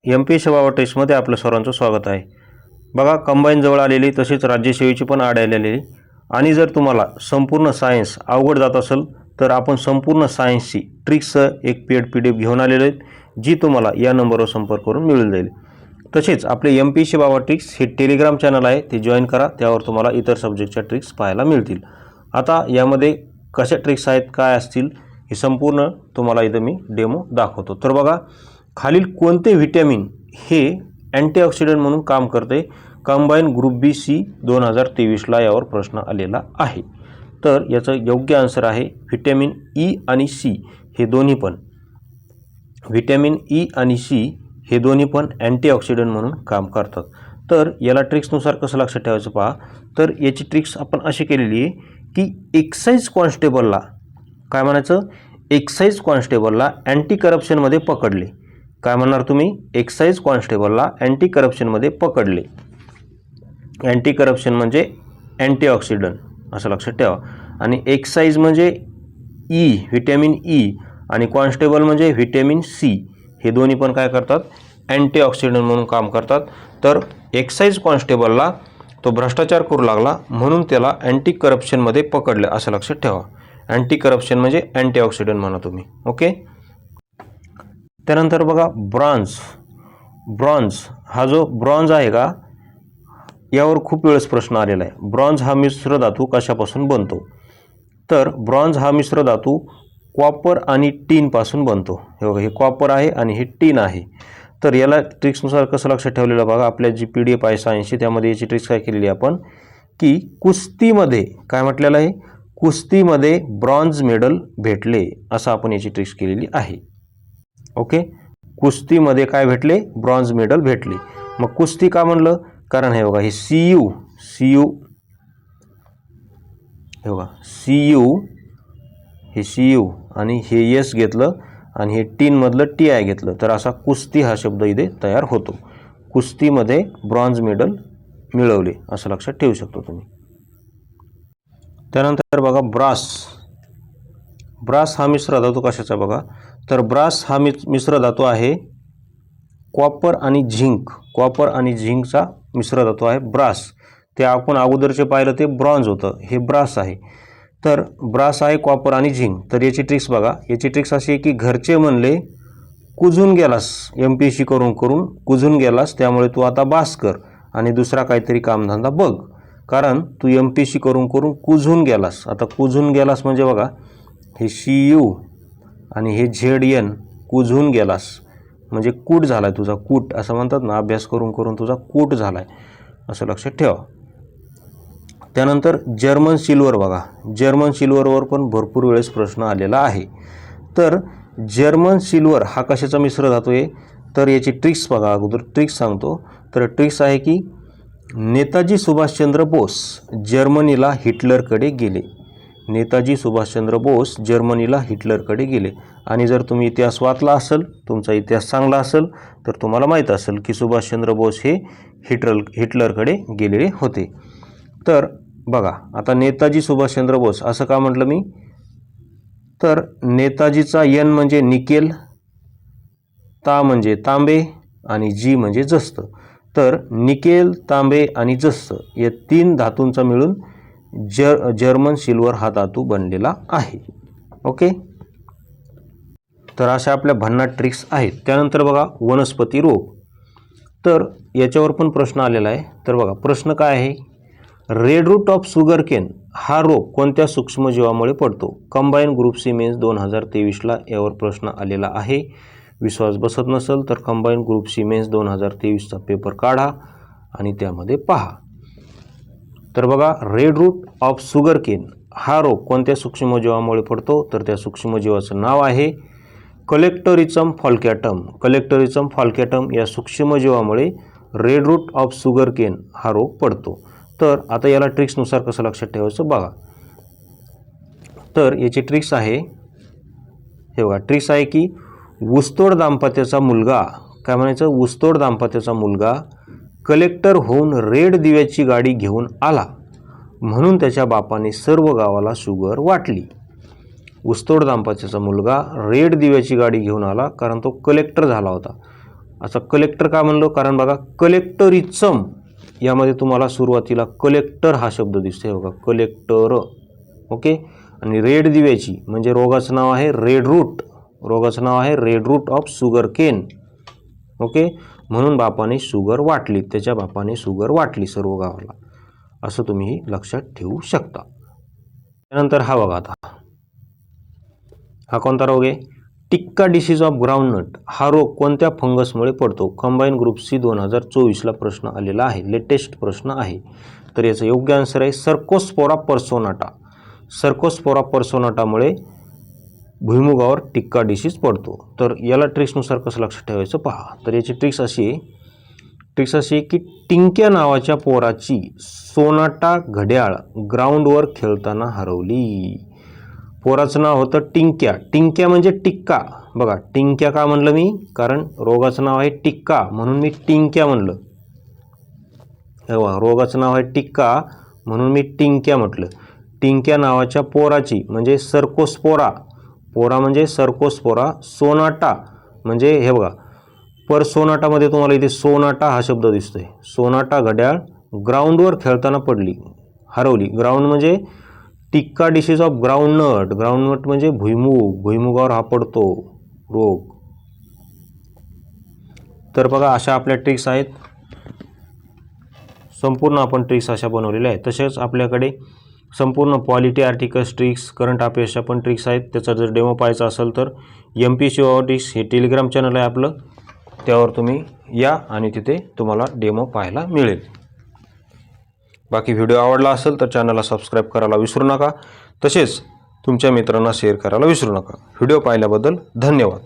MPSC. बाबा टेस्टमध्ये आपलं सर्वांचं स्वागत आहे. बघा, कंबाईन जवळ आलेली, तसेच राज्यसेवेची पण आड आलेली. आणि जर तुम्हाला संपूर्ण सायन्स अवघड जात असेल तर आपण संपूर्ण सायन्सची ट्रिक्सचं एक पेड PDF घेऊन आलेलो आहेत, जी तुम्हाला या नंबरवर संपर्क करून मिळून जाईल. तसेच आपले एम.पी.एस.सी. बाबा ट्रिक्स हे टेलिग्राम चॅनल आहे, ते जॉईन करा. त्यावर तुम्हाला इतर सब्जेक्टच्या ट्रिक्स पाहायला मिळतील. आता यामध्ये कशा ट्रिक्स आहेत, काय असतील, हे संपूर्ण तुम्हाला इथं मी डेमो दाखवतो. तर बघा, खालील कोणते व्हिटॅमिन हे अँटीऑक्सिडंट म्हणून काम करते? कंबाईन ग्रुप बी सी 2023ला यावर प्रश्न आलेला आहे. तर याचं योग्य आन्सर आहे व्हिटॅमिन ई आणि सी हे दोन्ही पण. व्हिटॅमिन ई आणि सी हे दोन्ही पण अँटीऑक्सिडंट म्हणून काम करतात. तर याला ट्रिक्सनुसार कसं लक्षात ठेवायचं पहा. तर याची ट्रिक्स आपण अशी केलेली आहे की एक्साईज कॉन्स्टेबलला काय म्हणायचं, एक्साईज कॉन्स्टेबलला अँटी करप्शनमध्ये पकडले. काय म्हणणार तुम्ही? एक्साईज कॉन्स्टेबलला अँटी करप्शनमध्ये पकडले. अँटी करप्शन म्हणजे अँटीऑक्सिडंट असं लक्षात ठेवा. आणि एक्साईज म्हणजे ई, व्हिटॅमिन ई, आणि कॉन्स्टेबल म्हणजे व्हिटॅमिन सी. हे दोन्ही पण काय करतात? अँटीऑक्सिडंट म्हणून काम करतात. तर एक्साईज कॉन्स्टेबलला तो भ्रष्टाचार करू लागला म्हणून त्याला अँटी करप्शनमध्ये पकडले असं लक्षात ठेवा. अँटी करप्शन म्हणजे अँटीऑक्सिडंट म्हणा तुम्ही. ओके. त्यानंतर बघा, ब्रॉन्झ हा जो ब्रॉन्झ आहे का, यावर खूप वेळेस प्रश्न आलेला आहे. ब्रॉन्झ हा मिश्र धातू कशापासून बनतो? तर ब्रॉन्झ हा मिश्र धातू कॉपर आणि टीनपासून बनतो. हे बघा, हे कॉपर आहे आणि हे टीन आहे. तर याला ट्रिक्सनुसार कसं लक्षात ठेवलेलं बघा, आपल्या जी PDF आहे सायन्सची, त्यामध्ये याची ट्रिक्स काय केलेली आपण की कुस्तीमध्ये काय म्हटलेलं आहे, कुस्तीमध्ये ब्रॉन्झ मेडल भेटले असं आपण याची ट्रिक्स केलेली आहे. ओके. कुस्तीमध्ये काय भेटले? ब्रॉन्झ मेडल भेटले. मग कुस्ती का म्हणलं? कारण हे बघा, हे CU हे बघा, हे CU आणि हे S घेतलं आणि हे टीनमधलं TI घेतलं, तर असा कुस्ती हा शब्द इथे तयार होतो. कुस्तीमध्ये ब्रॉन्झ मेडल मिळवले असं लक्षात ठेवू शकतो तुम्ही. त्यानंतर बघा, ब्रास हा मिश्र धातू कशाचा बघा. तर ब्रास हा मिश्र धातू आहे कॉपर आणि झिंकचा मिश्र धातू आहे ब्रास. ते आपण अगोदरचे पाहिलं ते ब्रॉन्झ होतं, हे ब्रास आहे. तर ब्रास आहे कॉपर आणि झिंक. तर याची ट्रिक्स बघा, याची ट्रिक्स अशी आहे की घरचे म्हणले कुजून गेलास, MPSC करून कुजून गेलास, त्यामुळे तू आता बास कर आणि दुसरा काहीतरी कामधंदा बघ, कारण तू MPSC करून कुजून गेलास. आता कुजून गेलास म्हणजे बघा, हे CU आणि हे ZN, कुजून गेलास म्हणजे कूट झालाय तुझा, कूट असं म्हणतात ना, अभ्यास करून तुझा कूट झालाय असं लक्षात ठेवा. त्यानंतर जर्मन सिल्वर बघा, जर्मन सिल्वरवर पण भरपूर वेळेस प्रश्न आलेला आहे. तर जर्मन सिल्वर हा कशाचा मिश्र धातू आहे? तर याची ट्रिक्स बघा, अगोदर ट्रिक्स सांगतो. तर ट्रिक्स आहे की नेताजी सुभाषचंद्र बोस जर्मनीला हिटलरकडे गेले. नेताजी सुभाषचंद्र बोस जर्मनीला हिटलरकडे गेले. आणि जर तुम्ही इतिहास वाचला असेल, तुमचा इतिहास चांगला असेल, तर तुम्हाला माहीत असेल की सुभाषचंद्र बोस हे हिटलरकडे गेलेले होते. तर बघा, आता नेताजी सुभाषचंद्र बोस असं का म्हटलं मी? तर नेताजीचा N म्हणजे निकेल, ता म्हणजे तांबे आणि जी म्हणजे जस्त. तर निकेल, तांबे आणि जस्त या 3 धातूंचा मिळून जर्मन सिल्वर हा धातू बनलेला आहे. ओके. तर अशा आपल्या भन्नाट ट्रिक्स आहेत. त्यानंतर बघा, वनस्पती रोग. तर याच्यावर पण प्रश्न आलेला आहे. तर बघा, प्रश्न काय आहे, रेड रूट ऑफ शुगरकेन हा रोग कोणत्या सूक्ष्मजीवामुळे पडतो? कंबाईन ग्रुप सी मेन्स 2023ला यावर प्रश्न आलेला आहे. विश्वास बसत नसेल तर कंबाईन ग्रुप सी मेन्स 2023चा पेपर काढा आणि त्यामध्ये पहा. तर बघा, रेड रूट ऑफ शुगरकेन हा रोग कोणत्या सूक्ष्मजीवामुळे पडतो? तर त्या सूक्ष्मजीवाचं नाव आहे कलेक्टोरिझम फॉल्कॅटम. कलेक्टोरिझम फॉल्कॅटम या सूक्ष्मजीवामुळे रेड रूट ऑफ शुगरकेन हा रोग पडतो. तर आता याला ट्रिक्सनुसार कसं लक्षात ठेवायचं बघा. तर याची ट्रिक्स आहे, हे बघा, ट्रिक्स आहे की ऊसतोड दाम्पत्याचा मुलगा, काय म्हणायचं, ऊसतोड दाम्पत्याचा मुलगा कलेक्टर होऊन रेड दिव्याची गाडी घेऊन आला म्हणून त्याच्या बापाने सर्व गावाला शुगर वाटली. ऊसतोड दाम्पत्याचा मुलगा रेड दिव्याची गाडी घेऊन आला कारण तो कलेक्टर झाला होता. असं कलेक्टर का म्हणलं, कारण बघा कलेक्टरिझम यामध्ये तुम्हाला सुरुवातीला कलेक्टर हा शब्द दिसतोय बघा, कलेक्टर. ओके. आणि रेड दिव्याची म्हणजे रोगाचं नाव आहे रेड रूट, रोगाचं नाव आहे red rot of sugarcane. Okay. म्हणून बापाने शुगर वाटली, त्याच्या बापाने शुगर वाटली सर्व गावाला, असं तुम्ही लक्षात ठेवू शकता. त्यानंतर हा बघा, आता हा कोणता रोग आहे, टिक्का डिसीज ऑफ ग्राउंडनट. हा रोग कोणत्या फंगसमुळे पडतो? कंबाईन ग्रुप सी 2024ला प्रश्न आलेला आहे, लेटेस्ट प्रश्न आहे. तर याचं योग्य आन्सर आहे सर्कोस्पोरा पर्सोनाटा. सर्कोस्पोरा पर्सोनाटामुळे भुईमुगावर टिक्का डिसीज पडतो. तर याला ट्रिक्सनुसार कसं लक्षात ठेवायचं पहा. तर याची ट्रिक्स अशी आहे की टिंक्या नावाच्या पोराची सोनाटा घड्याळ ग्राउंडवर खेळताना हरवली. पोराचं नाव होतं टिंक्या. टिंक्या म्हणजे टिक्का. बघा टिंक्या का म्हणलं मी, कारण रोगाचं नाव आहे टिक्का म्हणून मी टिंक्या म्हणलं. रोगाचं नाव आहे टिक्का म्हणून मी टिंक्या म्हटलं. टिंक्या नावाच्या पोराची म्हणजे सर्कोस्पोरा, पोरा म्हणजे सर्कोस्पोरा, सोनाटा म्हणजे हे बघा पर्सोनाटामध्ये तुम्हाला इथे सोनाटा हा शब्द दिसतोय. सोनाटा घड्याळ ग्राउंडवर खेळताना पडली, हरवली. ग्राउंड म्हणजे टिक्का डिसीज ऑफ ग्राउंडनट. ग्राउंडनट म्हणजे भुईमुग, भुईमुगावर हा पडतो रोग. तर बघा अशा आपल्या ट्रिक्स आहेत, संपूर्ण आपण ट्रिक्स अशा बनवलेल्या आहेत. तसेच आपल्याकडे संपूर्ण पॉलिटी आर्टिकल्स ट्रिक्स, करंट अफेअर्सच्या पण ट्रिक्स आहेत. त्याचा जर डेमो पाहायचा असेल तर MPSC ट्रिक्स हे टेलिग्राम चॅनल आहे आपलं, त्यावर तुम्ही या आणि तिथे तुम्हाला डेमो पाहायला मिळेल. बाकी व्हिडिओ आवडला असेल तर चॅनलला सबस्क्राईब करायला विसरू नका. तसेच तुमच्या मित्रांना शेअर करायला विसरू नका. व्हिडिओ पाहिल्याबद्दल धन्यवाद.